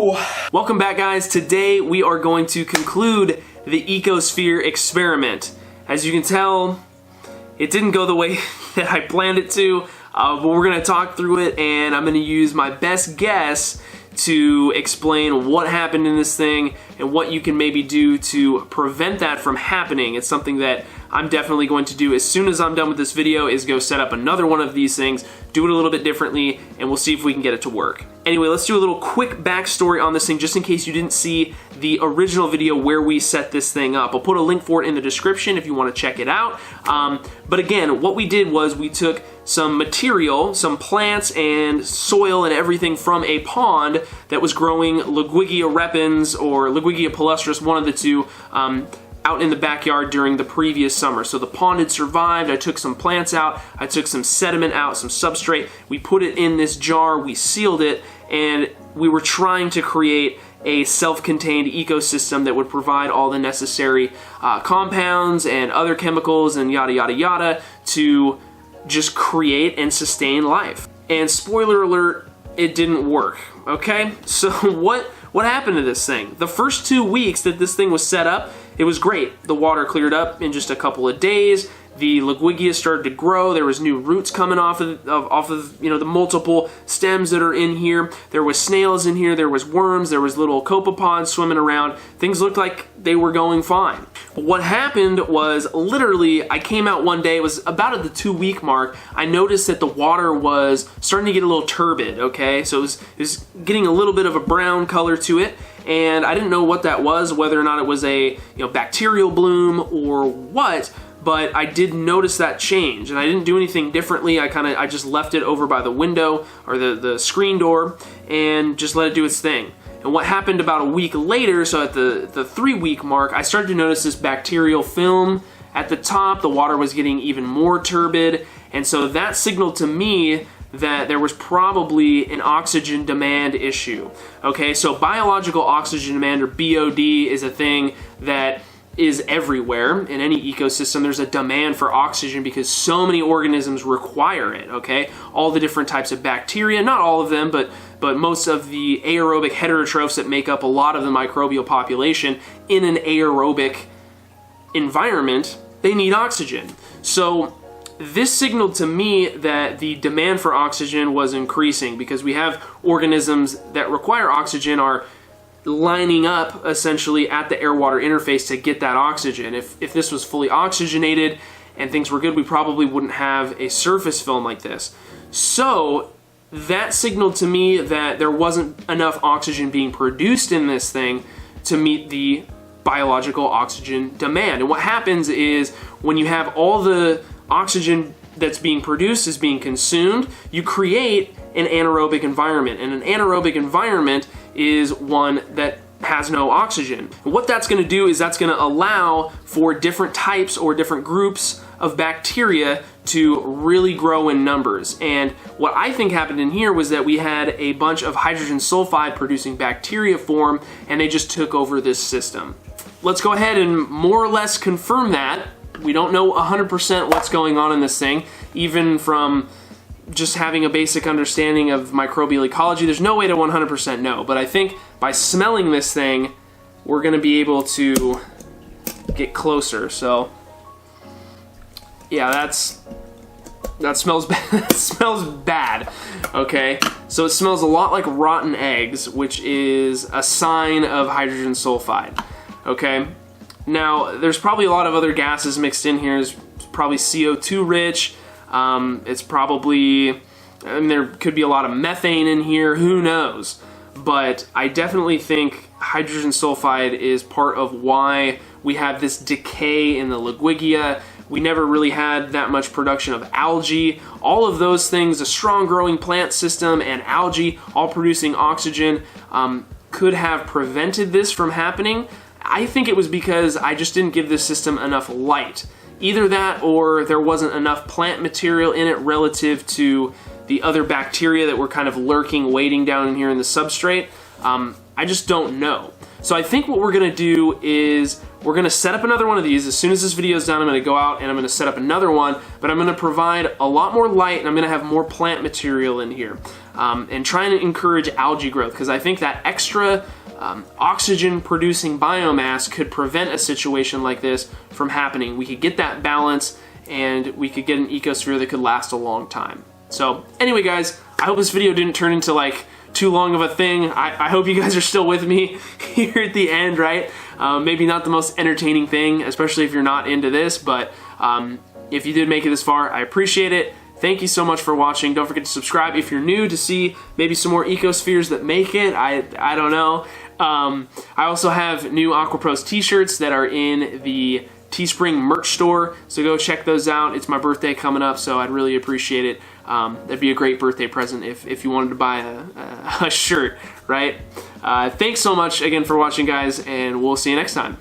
Woo! Welcome back, guys. Today we are going to conclude the Ecosphere experiment. As you can tell, it didn't go the way that I planned it to, but we're going to talk through it, and I'm going to use my best guess to explain what happened in this thing and what you can maybe do to prevent that from happening. It's something that I'm definitely going to do as soon as I'm done with this video, is go set up another one of these things, do it a little bit differently, and we'll see if we can get it to work. Anyway, let's do a little quick backstory on this thing, just in case you didn't see the original video where we set this thing up. I'll put a link for it in the description if you want to check it out. But again, what we did was we took some material, some plants and soil and everything from a pond that was growing Liguigia repens or Liguigia palustris, one of the two, out in the backyard during the previous summer. So the pond had survived. I took some plants out, I took some sediment out, some substrate, we put it in this jar, we sealed it, and we were trying to create a self-contained ecosystem that would provide all the necessary compounds and other chemicals and yada yada yada to just create and sustain life. And spoiler alert, it didn't work, okay? So what happened to this thing? The first 2 weeks that this thing was set up, it was great. The water cleared up in just a couple of days. The Liguigia started to grow. There was new roots coming off of the multiple stems that are in here. There was snails in here. There was worms. There was little copepods swimming around. Things looked like they were going fine. But what happened was, literally, I came out one day. It was about at the 2 week mark. I noticed that the water was starting to get a little turbid. Okay, so it was getting a little bit of a brown color to it. And I didn't know what that was, whether or not it was a bacterial bloom or what, but I did notice that change, and I didn't do anything differently. I just left it over by the window or the screen door and just let it do its thing. And what happened about a week later, so at the 3 week mark, I started to notice this bacterial film at the top. The water was getting even more turbid, and so that signaled to me that there was probably an oxygen demand issue. Okay, so biological oxygen demand, or BOD, is a thing that is everywhere in any ecosystem. There's a demand for oxygen because so many organisms require it, okay? All the different types of bacteria, not all of them, but most of the aerobic heterotrophs that make up a lot of the microbial population in an aerobic environment, they need oxygen. So this signaled to me that the demand for oxygen was increasing because we have organisms that require oxygen are lining up essentially at the air-water interface to get that oxygen. If this was fully oxygenated and things were good, we probably wouldn't have a surface film like this. So that signaled to me that there wasn't enough oxygen being produced in this thing to meet the biological oxygen demand. And what happens is when you have all the oxygen that's being produced is being consumed, you create an anaerobic environment. And an anaerobic environment is one that has no oxygen. And what that's going to do is that's going to allow for different types or different groups of bacteria to really grow in numbers. And what I think happened in here was that we had a bunch of hydrogen sulfide producing bacteria form, and they just took over this system. Let's go ahead and more or less confirm that. We don't know 100% what's going on in this thing, even from just having a basic understanding of microbial ecology. There's no way to 100% know, but I think by smelling this thing, we're going to be able to get closer. So yeah, that smells bad. That smells bad. Okay, so it smells a lot like rotten eggs, which is a sign of hydrogen sulfide. Okay, now there's probably a lot of other gases mixed in here. It's probably CO2 rich. It's probably, there could be a lot of methane in here, who knows? But I definitely think hydrogen sulfide is part of why we have this decay in the Liguigia. We never really had that much production of algae. All of those things, a strong growing plant system and algae all producing oxygen, could have prevented this from happening. I think it was because I just didn't give this system enough light. Either that or there wasn't enough plant material in it relative to the other bacteria that were kind of lurking, waiting down in here in the substrate. I just don't know. So I think what we're going to do is we're going to set up another one of these. As soon as this video is done, I'm going to go out and I'm going to set up another one, but I'm going to provide a lot more light and I'm going to have more plant material in here. and trying to encourage algae growth, because I think that extra oxygen-producing biomass could prevent a situation like this from happening. We could get that balance, and we could get an ecosphere that could last a long time. So anyway, guys, I hope this video didn't turn into like too long of a thing. I hope you guys are still with me here at the end, right? Maybe not the most entertaining thing, especially if you're not into this, but if you did make it this far, I appreciate it. Thank you so much for watching. Don't forget to subscribe if you're new to see maybe some more ecospheres that make it. I don't know. I also have new AQUAPROS t-shirts that are in the Teespring merch store, so go check those out. It's my birthday coming up, so I'd really appreciate it. That'd be a great birthday present if you wanted to buy a shirt, right? Thanks so much again for watching, guys, and we'll see you next time.